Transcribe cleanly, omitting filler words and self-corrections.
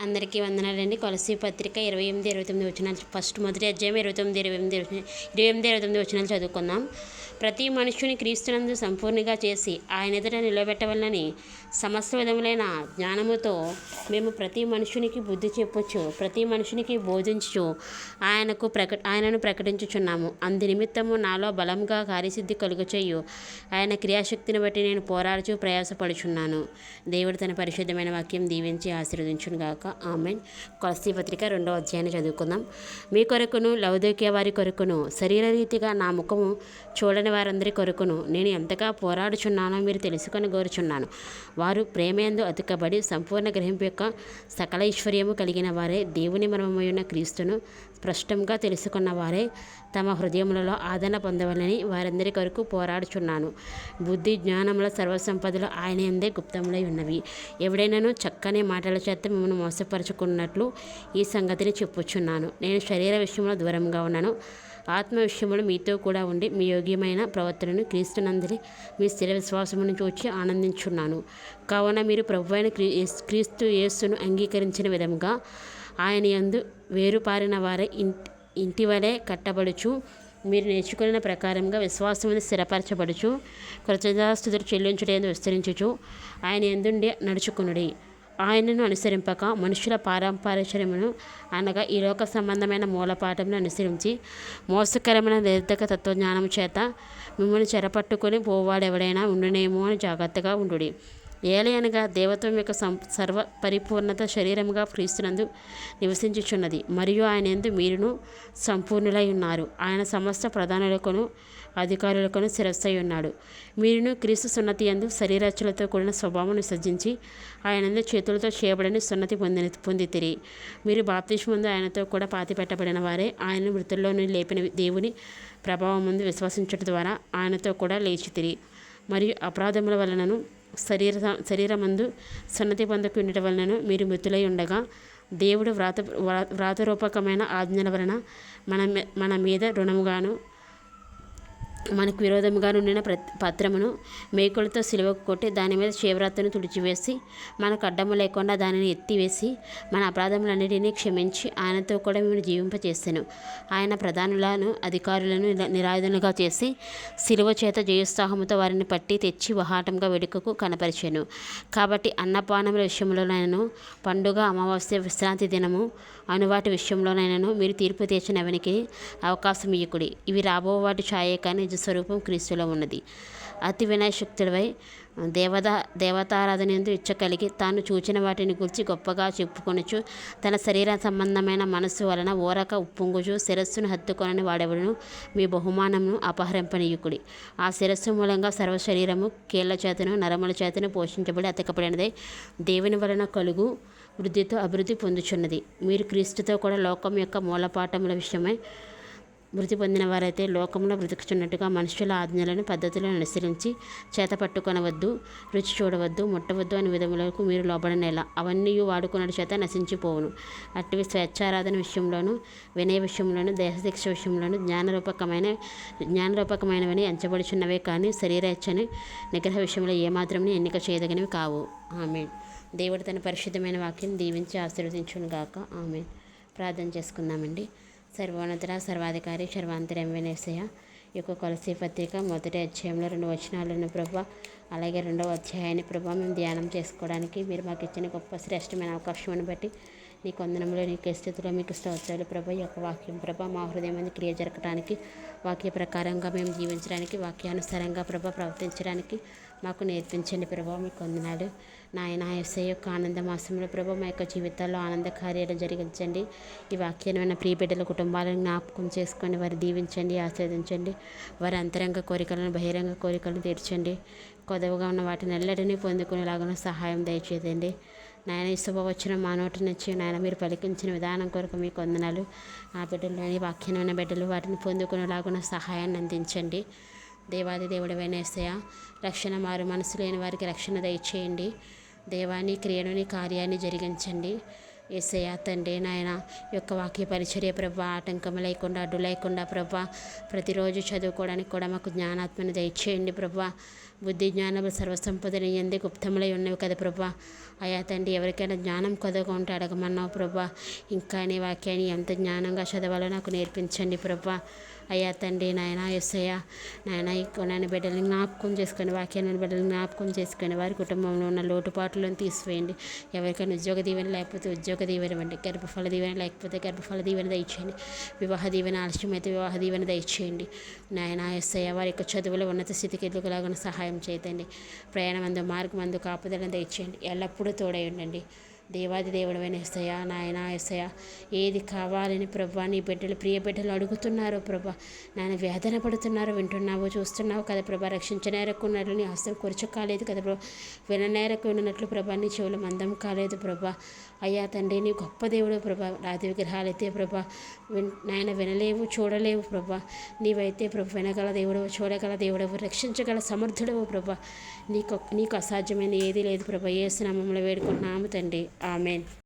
అందరికీ వందనాలండి. కొలస్సీ పత్రిక 28, 29 వచనాలు. ఫస్ట్ మొదటి అధ్యాయం 29, 29 వచనాలు చదువుకుందాం. ప్రతి మనుష్యుని క్రీస్తునందు సంపూర్ణంగా చేసి ఆయన ఎదుట నిలబెట్టవలనని సమస్త విధములైన జ్ఞానముతో మేము ప్రతి మనుషునికి బుద్ధి చెప్పొచ్చు, ప్రతి మనుషునికి బోధించు ఆయనను ప్రకటించుచున్నాము. అందు నిమిత్తము నాలో బలంగా కార్యసిద్ధి కలుగచేయు ఆయన క్రియాశక్తిని బట్టి నేను పోరాడుచు ప్రయాసపడుచున్నాను. దేవుడు తన పరిశుద్ధమైన వాక్యం దీవించి ఆశీర్వదించునుగాక. ఆమేన్. కొలస్సీ పత్రిక 2వ అధ్యాయాన్ని చదువుకుందాం. మీ కొరకును లవదోకియ వారి కొరకును శరీరరీతిగా నా ముఖము చూడని వారందరి కొరకును నేను ఎంతగా పోరాడుచున్నానో మీరు తెలుసుకొని కోరుచున్నాను. వారు ప్రేమయందు అతుకబడి సంపూర్ణ గ్రహింపు యొక్క సకల ఐశ్వర్యము కలిగిన వారే, దేవుని మర్మమైన క్రీస్తును స్పష్టంగా తెలుసుకున్న వారే తమ హృదయములలో ఆదరణ పొందవలని వారందరి కొరకు పోరాడుచున్నాను. బుద్ధి జ్ఞానముల సర్వసంపదలు ఆయన యందే గుప్తములై ఉన్నవి. ఎవడైనాను చక్కని మాటల చేత మిమ్మల్ని మోసపరుచుకున్నట్లు ఈ సంగతిని చెప్పుచున్నాను. నేను శరీర విషయంలో దూరంగా ఉన్నాను, ఆత్మ విషయములు మీతో కూడా ఉండి మీ యోగ్యమైన ప్రవర్తనను క్రీస్తునందలి మీ స్థిర విశ్వాసమును చూచి ఆనందించున్నాను. కావున మీరు ప్రభువైన క్రీస్తు యేసును అంగీకరించిన విధముగా ఆయన యందు వేరుపారిన వారే ఇంటి వలె కట్టబడుచు, మీరు నేర్చుకున్న ప్రకారంగా విశ్వాసమును స్థిరపరచబడుచు, కృతజ్ఞతాస్తుతులు చెల్లించుటేందు విస్తరించుచు ఆయన యందుండి నడుచుకునుడి. ఆయనను అనుసరింపక మనుషుల పారంపర్యమును అనగా ఈ లోక సంబంధమైన మూలపాఠమును అనుసరించి మోసకరమైన నిర్ధక తత్వజ్ఞానం చేత మిమ్మల్ని చెరపట్టుకొని పోవాడెవడైనా ఉండునేమో అని జాగ్రత్తగా ఉండుడి. ఏలయనగా దేవత్వం యొక్క సర్వ పరిపూర్ణత శరీరముగా క్రీస్తునందు నివసించుచున్నది, మరియు ఆయన యందు మీరును సంపూర్ణులై ఉన్నారు. ఆయన సమస్త ప్రధానులకును అధికారులకును శిరస్సై ఉన్నాడు. మీరును క్రీస్తు సున్నతి యందు శరీరరచనలతో కూడిన స్వభావం విసర్జించి ఆయనందు చేతులతో చేయబడిన సున్నతి పొందితిరి. మీరు బాప్తిస్మమందు ఆయనతో కూడా పాతిపెట్టబడిన వారే, ఆయన మృతుల్లో నుండి లేపిన దేవుని ప్రభావం ముందు విశ్వసించడం ద్వారా ఆయనతో కూడా లేచితిరి. మరియు అపరాధముల వలనను శరీరమందు సున్నతి పొందకుండటం వలనను మీరు మృతులై ఉండగా దేవుడు వ్రాతరూపకమైన ఆజ్ఞల వలన మన మీద రుణముగాను మనకు విరోధముగా నుండిన పత్రమును మేకులతో సిలువకు కొట్టి దాని మీద చేవ్రాతను తుడిచివేసి మనకు అడ్డము లేకుండా దానిని ఎత్తివేసి మన అపరాధములన్నిటినీ క్షమించి ఆయనతో కూడా మేము జీవింపచేసాను. ఆయన ప్రధానులను అధికారులను నిరాయుధులుగా చేసి సిలువ చేత జయోత్సాహముతో వారిని పట్టి తెచ్చి వహాటంగా వెడుకకు కనపరిచాను. కాబట్టి అన్నపానముల విషయంలోనైనను, పండుగ, అమావాస్య, విశ్రాంతి దినము అనువాటి విషయంలోనైనను మీరు తీర్పు తీర్చినవనికి అవకాశం ఇయ్యకుడి. ఇవి రాబో వాటి ఛాయే కానీ స్వరూపం క్రీస్తులో ఉన్నది. అతి వినయశక్తుడవై దేవతారాధనందు ఇచ్చ కలిగి తాను చూచిన వాటిని గురించి గొప్పగా చెప్పుకొనుచు తన శరీర సంబంధమైన మనస్సు వలన ఓరక ఉప్పొంగుచు శిరస్సును హత్తుకొనని వాడెవడును మీ బహుమానమును అపహరింపనీయుకుడి. ఆ శిరస్సు మూలంగా సర్వ శరీరము కీళ్ల చేతను నరముల చేతను పోషించబడి అతకబడినదే దేవుని వలన కలుగు వృద్ధితో అభివృద్ధి పొందుచున్నది. మీరు క్రీస్తుతో కూడా లోకం యొక్క మూలపాఠముల విషయమై మృతి పొందిన వారైతే లోకంలో బ్రతుకుచున్నట్టుగా మనుషుల ఆజ్ఞలను పద్ధతులను అనుసరించి చేత పట్టుకొనవద్దు, రుచి చూడవద్దు, ముట్టవద్దు అని విధములకు మీరు లోబడనేలా అవన్నీ వాడుకున్న చేత నశించిపోవును. అట్టి స్వేచ్ఛారాధన విషయంలోను, వినయ విషయంలోను, దేహశిక్ష విషయంలోను జ్ఞానరూపకమైనవని ఎంచబడుచున్నవే కానీ శరీరేచ్ఛని నిగ్రహ విషయంలో ఏమాత్రమని ఎన్నిక చేయదగినవి కావు. ఆమేన్. దేవుడు తన పరిశుద్ధమైన వాక్యం దీవించి ఆశీర్వదించును గాక. ఆమేన్. ప్రార్థన చేసుకుందామండి. సర్వోన్నతుడ, సర్వాధికారి, సర్వాంతర్యామి యేసయ్య, ఈ యొక్క కొలస్సీ పత్రిక మొదటి అధ్యాయంలో 2 వచనాలను ప్రభా, అలాగే 2వ అధ్యాయాన్ని ప్రభా మేము ధ్యానం చేసుకోవడానికి మీరు మాకు ఇచ్చిన గొప్ప శ్రేష్టమైన అవకాశాన్ని బట్టి నీకు వందనములు, నీకు స్థితిలో మీకు స్తోత్రాలు ప్రభా. ఈ యొక్క వాక్యం ప్రభా మా హృదయం మీద క్రియ జరగడానికి, వాక్య ప్రకారంగా మేము జీవించడానికి, వాక్యానుసారంగా ప్రభా ప్రవర్తించడానికి మాకు నేర్పించండి ప్రభా. మీకు వందనాలు నాయన. యేసయ్య యొక్క ఆనంద మాసంలో ప్రభా మా యొక్క జీవితాల్లో ఆనంద కార్యాలు జరిగించండి. ఈ వాక్యాన్ని ప్రియ బిడ్డల కుటుంబాలను జ్ఞాపకం చేసుకొని వారు దీవించండి, ఆస్వాదించండి. వారి అంతరంగ కోరికలను, బహిరంగ కోరికలను తీర్చండి. కొదవగా ఉన్న వాటిని ఎల్లటినీ పొందుకునేలాగా సహాయం దయచేయండి నాయన. ఈ శుభవచనం మా నోటి నుంచి నాయన మీరు పలికించిన విధానం కొరకు మీకు వందనాలు. ఆ బిడ్డలోని వాక్యమైన బిడ్డలు వాటిని పొందుకునేలాగా సహాయాన్ని అందించండి. దేవాది దేవుడైన యేసయ్య, రక్షణ మారు మనసు లేని వారికి రక్షణ దయచేయండి. దేవాని క్రియను, నీ కార్యాన్ని జరిగించండి. యేసయ్య తండ్రి నాయన యొక్క వాక్య పరిచర్య ప్రభా ఆటంకం లేకుండా అడ్డు లేకుండా ప్రభా ప్రతిరోజు చదువుకోవడానికి కూడా మాకు జ్ఞానాత్మను దయచేయండి ప్రభా. బుద్ధి జ్ఞానము సర్వసంపదని ఎందు గుప్తములై ఉన్నవి కదా ప్రభా. అయా తండ్రి ఎవరికైనా జ్ఞానం కొదగా ఉంటే అడగమన్నావు ప్రభా. ఇంకా నీ వాక్యాన్ని ఎంత జ్ఞానంగా చదవాలో నాకు నేర్పించండి ప్రభా. అయ్యా తండ్రి నాయన యేసయ్య నాయన నన్ను బిడ్డలను జ్ఞాపకం చేసుకొని వాక్యాన్ని బిడ్డలను జ్ఞాపకం చేసుకొని వారి కుటుంబంలో ఉన్న లోటుపాట్లను తీసివేయండి. ఎవరికైనా ఉద్యోగ దీవెన లేకపోతే ఉద్యోగ దీవెన ఇవ్వండి. గర్భఫల దీవెన లేకపోతే గర్భఫల దీవెన దయచేయండి. వివాహ దీవెన ఆలస్యమైతే వివాహ దీవెన దయచేయండి. నాయన యేసయ్య వారి యొక్క చదువులో ఉన్నత స్థితికి ఎదుగులాగా సహాయం చేయదండి. ప్రయాణమందు మార్గమందు కాపుదలను దయచేయండి. ఎల్లప్పుడూ తోడై ఉండండి. దేవాది దేవుడమైన యేసయ్య నాయన యేసయ్య ఏది కావాలని ప్రభా నీ బిడ్డలు ప్రియ బిడ్డలు అడుగుతున్నారో ప్రభా నాయన వేదన పడుతున్నారో వింటున్నావు చూస్తున్నావు కదా ప్రభా. రక్షించనేరకు ఉన్నట్లు నీ హస్తం కొరచ కాలేదు కదా ప్రభా. విననేరకు విన్నట్లు ప్రభా నీ చెవులు మందం కాలేదు ప్రభా. అయ్యా తండ్రి నీ గొప్ప దేవుడు ప్రభా. రాతి విగ్రహాలైతే ప్రభా నాయన వినలేవు చూడలేవు ప్రభా. నీవైతే ప్రభు వినగల దేవుడవు చూడగల దేవుడవు రక్షించగల సమర్థుడవు ప్రభా. నీకు అసాధ్యమైన ఏదీ లేదు ప్రభా. యేసు నామములో వేడుకుంటున్నాము తండ్రి. ఆమెన్.